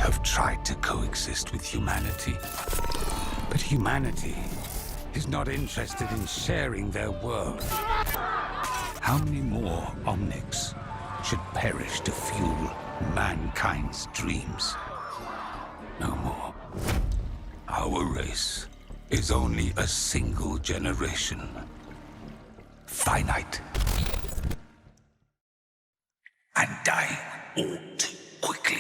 have tried to coexist with humanity. But humanity is not interested in sharing their world. How many more Omnics should perish to fuel mankind's dreams? No more. Our race is only a single generation. Finite. And dying all too quickly.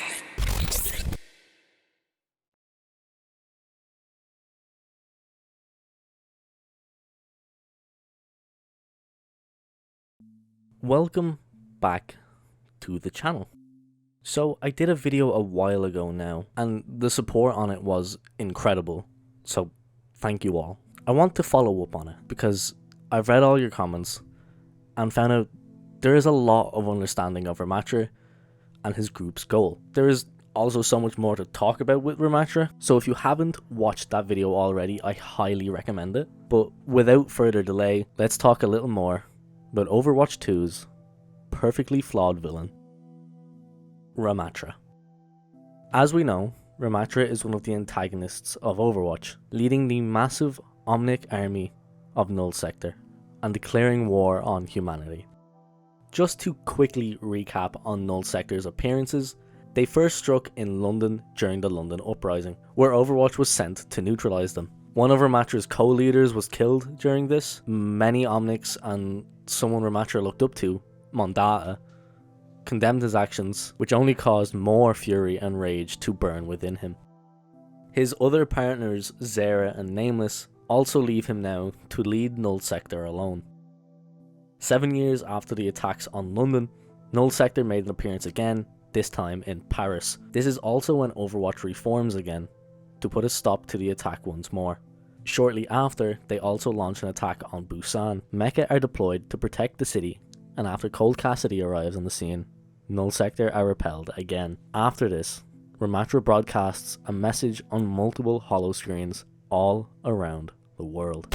Welcome back to the channel. So I did a video a while ago now, and the support on it was incredible, so thank you all. I want to follow up on it because I've read all your comments and found out there is a lot of understanding of Ramattra and his group's goal. There is also so much more to talk about with Ramattra, so if you haven't watched that video already, I highly recommend it. But without further delay, let's talk a little more about Overwatch 2's perfectly flawed villain, Ramattra. As we know, Ramattra is one of the antagonists of Overwatch, leading the massive Omnic army of Null Sector and declaring war on humanity. Just to quickly recap on Null Sector's appearances, they first struck in London during the London Uprising, where Overwatch was sent to neutralise them. One of Ramattra's co-leaders was killed during this. Many Omnics and someone Ramattra looked up to, Mondata, condemned his actions, which only caused more fury and rage to burn within him. His other partners, Zera and Nameless, also leave him now to lead Null Sector alone. 7 years after the attacks on London, Null Sector made an appearance again, this time in Paris. This is also when Overwatch reforms again, to put a stop to the attack once more. Shortly after, they also launch an attack on Busan. Mecha are deployed to protect the city, and after Cold Cassidy arrives on the scene, Null Sector are repelled again. After this, Ramattra broadcasts a message on multiple holo screens all around the world.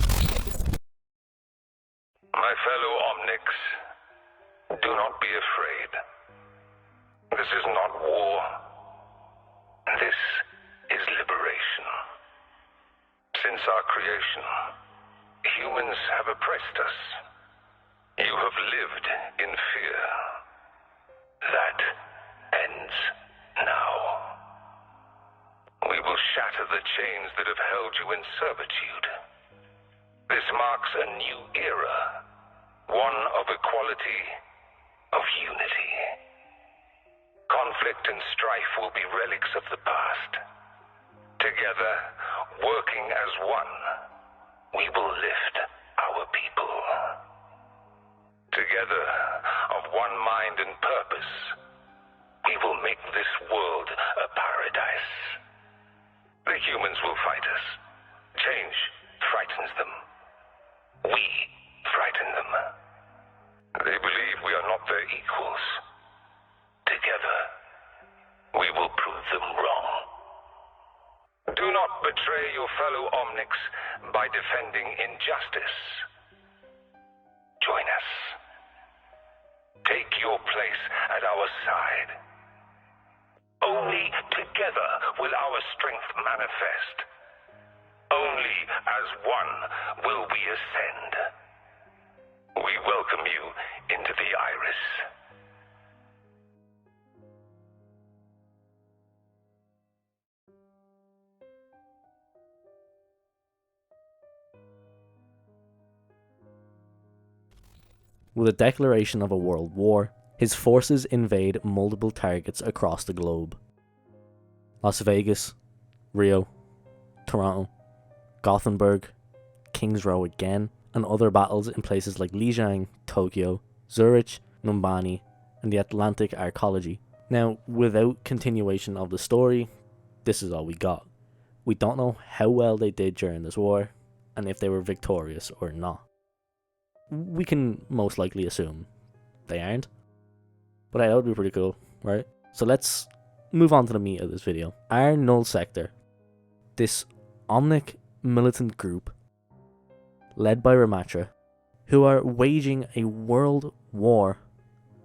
My fellow Omnics, do not be afraid. This is not war. This is liberation. Since our creation, humans have oppressed us. You have lived in fear. That ends now. We will shatter the chains that have held you in servitude. This marks a new era, one of equality, of unity. Conflict and strife will be relics of the past. Together, working as one, we will lift our people. Together, of one mind and purpose, we will make this world a paradise. The humans will fight us. Change frightens them. We frighten them. They believe we are not their equals. Together, we will prove them wrong. Do not betray your fellow Omnics by defending injustice. Join us. Take your place at our side. Only together will our strength manifest. Only as one will we ascend. We welcome you into the Iris. With a declaration of a world war, his forces invade multiple targets across the globe. Las Vegas, Rio, Toronto, Gothenburg, Kings Row again, and other battles in places like Lijiang, Tokyo, Zurich, Numbani, and the Atlantic Arcology. Now, without continuation of the story, this is all we got. We don't know how well they did during this war, and if they were victorious or not. We can most likely assume they aren't, but that would be pretty cool, right? So let's move on to the meat of this video. Our Null Sector, this Omnic militant group led by Ramattra, who are waging a world war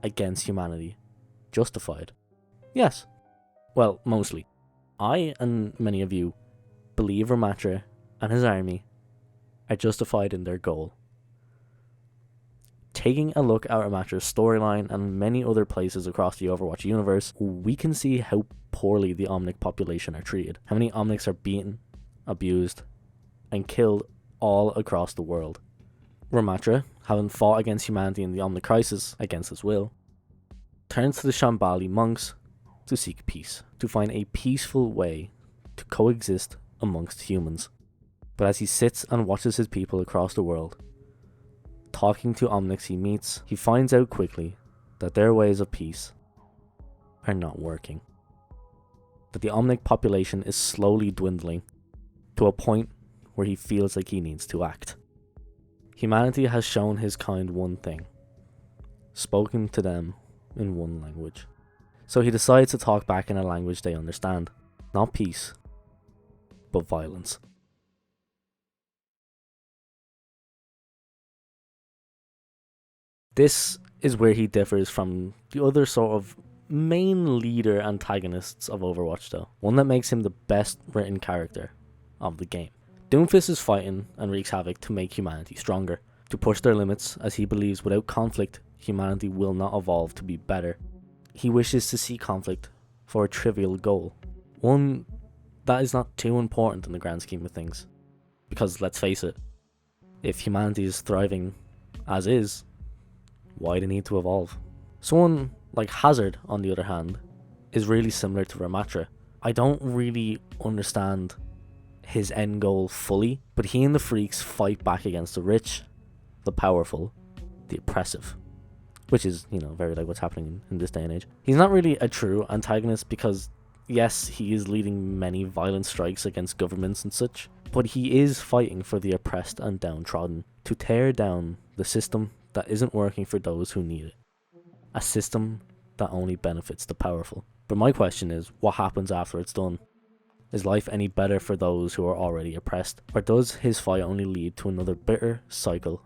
against humanity. Justified? Yes. Well, mostly. I and many of you believe Ramattra and his army are justified in their goal. Taking a look at Ramattra's storyline and many other places across the Overwatch universe, we can see how poorly the Omnic population are treated. How many Omnics are beaten, abused, and killed all across the world. Ramattra, having fought against humanity in the Omnic Crisis against his will, turns to the Shambali monks to seek peace, to find a peaceful way to coexist amongst humans. But as he sits and watches his people across the world, talking to Omnics he meets, he finds out quickly that their ways of peace are not working. That the Omnic population is slowly dwindling to a point where he feels like he needs to act. Humanity has shown his kind one thing, spoken to them in one language. So he decides to talk back in a language they understand. Not peace, but violence. This is where he differs from the other sort of main leader antagonists of Overwatch though. One that makes him the best written character of the game. Doomfist is fighting and wreaks havoc to make humanity stronger, to push their limits, as he believes without conflict, humanity will not evolve to be better. He wishes to see conflict for a trivial goal, one that is not too important in the grand scheme of things. Because let's face it, if humanity is thriving as is, why the need to evolve? Someone like Hazard, on the other hand, is really similar to Ramattra. I don't really understand his end goal fully, but he and the freaks fight back against the rich, the powerful, the oppressive, which is, very like what's happening in this day and age. He's not really a true antagonist because, yes, he is leading many violent strikes against governments and such, but he is fighting for the oppressed and downtrodden, to tear down the system that isn't working for those who need it. A system that only benefits the powerful. But my question is, what happens after it's done? Is life any better for those who are already oppressed? Or does his fight only lead to another bitter cycle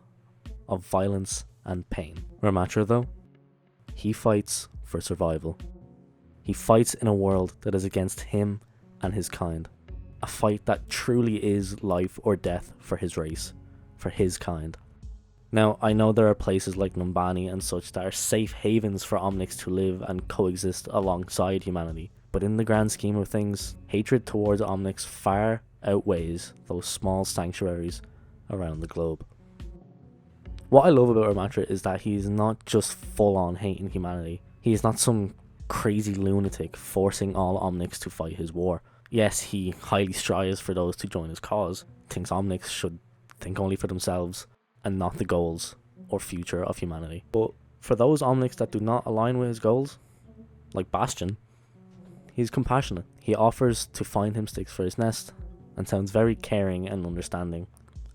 of violence and pain? Ramattra though, he fights for survival. He fights in a world that is against him and his kind. A fight that truly is life or death for his race, for his kind. Now, I know there are places like Numbani and such that are safe havens for Omnics to live and coexist alongside humanity. But in the grand scheme of things, hatred towards Omnics far outweighs those small sanctuaries around the globe. What I love about Ramattra is that he's not just full on hating humanity. He is not some crazy lunatic forcing all Omnics to fight his war. Yes, he highly strives for those to join his cause, thinks Omnics should think only for themselves and not the goals or future of humanity. But for those Omnics that do not align with his goals, like Bastion, he's compassionate. He offers to find him sticks for his nest and sounds very caring and understanding.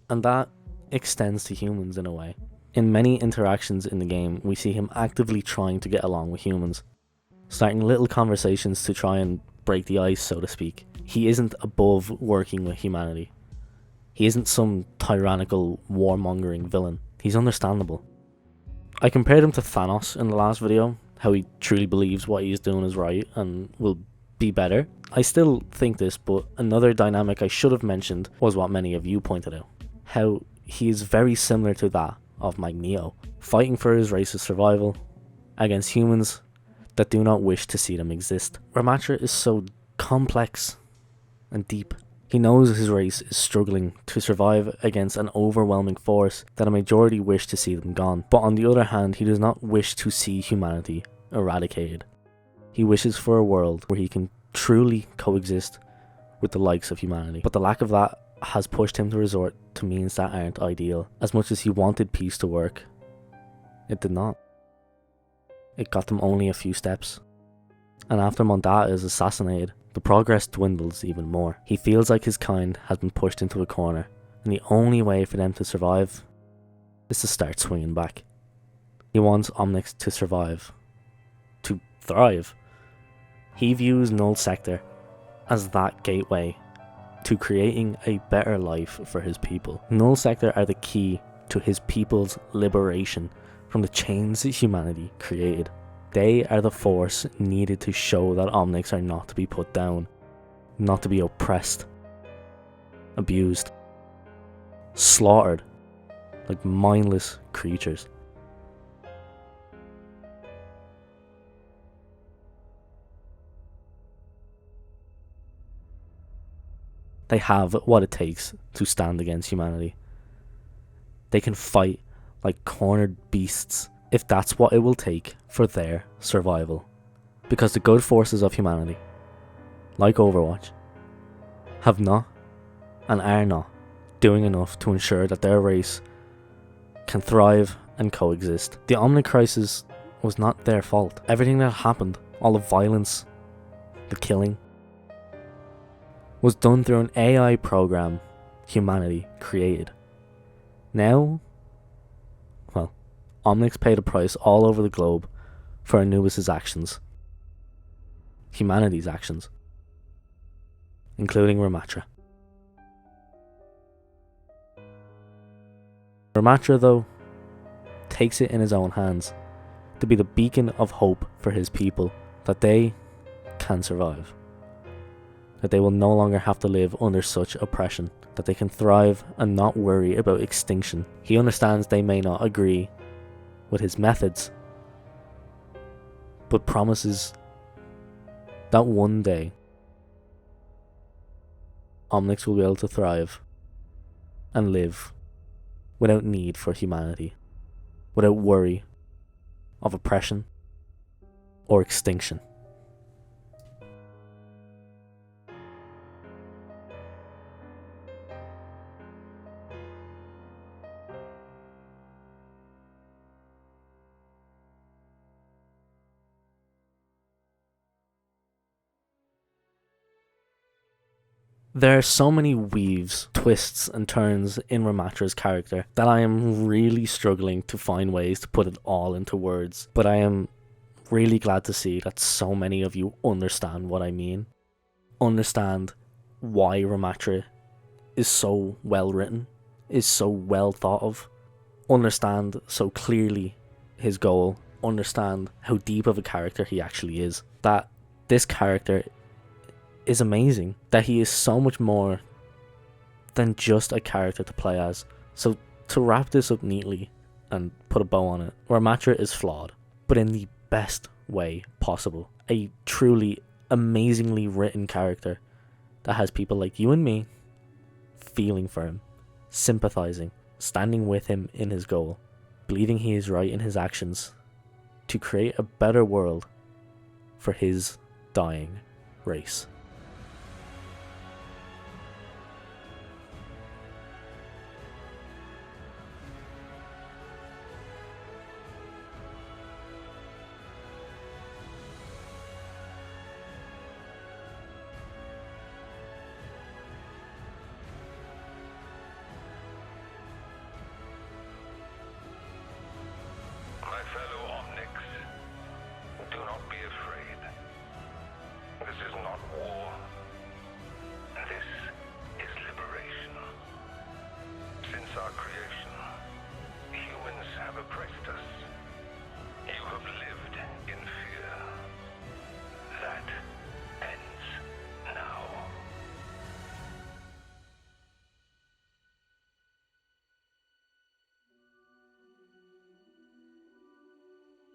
And that extends to humans in a way. In many interactions in the game, we see him actively trying to get along with humans, starting little conversations to try and break the ice, so to speak. He isn't above working with humanity. He isn't some tyrannical, warmongering villain. He's understandable. I compared him to Thanos in the last video, how he truly believes what he's doing is right and will be better. I still think this, but another dynamic I should have mentioned was what many of you pointed out. How he is very similar to that of Magneto, fighting for his race's survival against humans that do not wish to see them exist. Ramattra is so complex and deep. He knows his race is struggling to survive against an overwhelming force that a majority wish to see them gone. But on the other hand, he does not wish to see humanity eradicated. He wishes for a world where he can truly coexist with the likes of humanity. But the lack of that has pushed him to resort to means that aren't ideal. As much as he wanted peace to work, it did not. It got them only a few steps. And after Mondata is assassinated, the progress dwindles even more. He feels like his kind has been pushed into a corner, and the only way for them to survive is to start swinging back. He wants Omnics to survive, to thrive. He views Null Sector as that gateway to creating a better life for his people. Null Sector are the key to his people's liberation from the chains that humanity created. They are the force needed to show that Omnics are not to be put down. not to be oppressed, abused, slaughtered like mindless creatures. They have what it takes to stand against humanity. They can fight like cornered beasts if that's what it will take for their survival. Because the good forces of humanity, like Overwatch, have not and are not doing enough to ensure that their race can thrive and coexist. The Omnic crisis was not their fault. Everything that happened, all the violence, the killing, was done through an AI program humanity created. Now, well, Omnic's paid a price all over the globe for Anubis' actions. Humanity's actions. Including Ramattra. Ramattra, though, takes it in his own hands to be the beacon of hope for his people, that they can survive. That they will no longer have to live under such oppression, that they can thrive and not worry about extinction. He understands they may not agree with his methods, but promises that one day Omnics will be able to thrive and live without need for humanity, without worry of oppression or extinction. There are so many weaves, twists and turns in Ramattra's character that I am really struggling to find ways to put it all into words, but I am really glad to see that so many of you understand what I mean. Understand why Ramattra is so well written, is so well thought of. Understand so clearly his goal. Understand how deep of a character he actually is. That this character is amazing, that he is so much more than just a character to play as. So to wrap this up neatly and put a bow on it, Ramattra is flawed, but in the best way possible. A truly amazingly written character that has people like you and me feeling for him, sympathizing, standing with him in his goal, believing he is right in his actions to create a better world for his dying race. My fellow Omnics, do not be afraid. This is not war. This is liberation. Since our creation, humans have oppressed us. You have lived in fear. That ends now.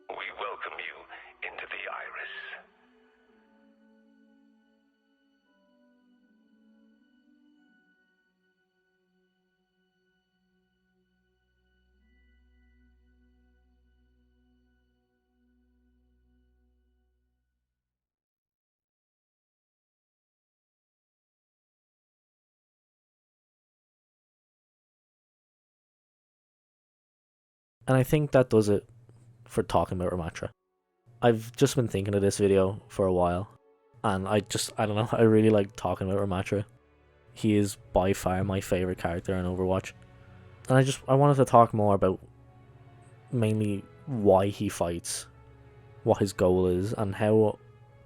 We welcome you into the Iris. And I think that does it for talking about Ramattra. I've just been thinking of this video for a while, and I don't know, I really like talking about Ramattra. He is by far my favourite character in Overwatch. And I wanted to talk more about mainly why he fights, what his goal is, and how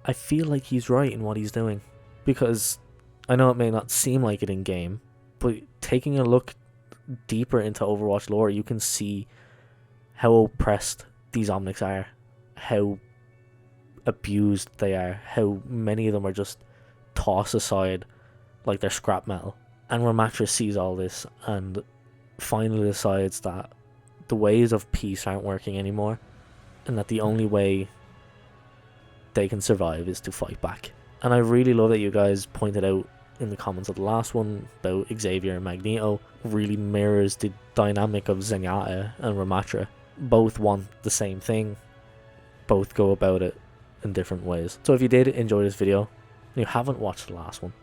I feel like he's right in what he's doing. Because I know it may not seem like it in game, but taking a look deeper into Overwatch lore, you can see how oppressed these Omnics are, how abused they are, how many of them are just toss aside like their scrap metal. And Ramattra sees all this and finally decides that the ways of peace aren't working anymore, and that the only way they can survive is to fight back. And I really love that you guys pointed out in the comments of the last one about Xavier and Magneto really mirrors the dynamic of Zenyatta and Ramattra. Both want the same thing, both go about it in different ways. So if you did enjoy this video and you haven't watched the last one,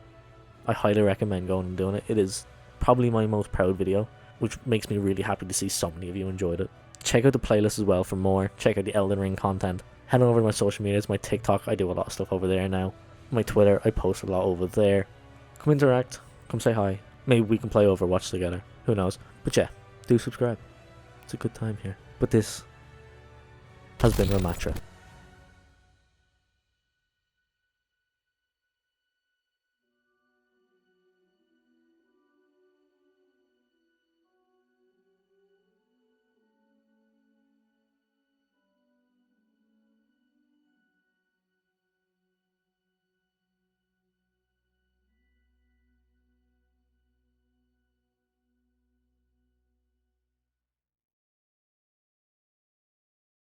I highly recommend going and doing it. It is probably my most proud video, which makes me really happy to see so many of you enjoyed it. Check out the playlist as well for more. Check out the Elden Ring content. Head over to my social medias, my TikTok, I do a lot of stuff over there now. My Twitter, I post a lot over there. Come interact, come say hi. Maybe we can play Overwatch together, who knows. But yeah, do subscribe. It's a good time here. But this has been Ramattra.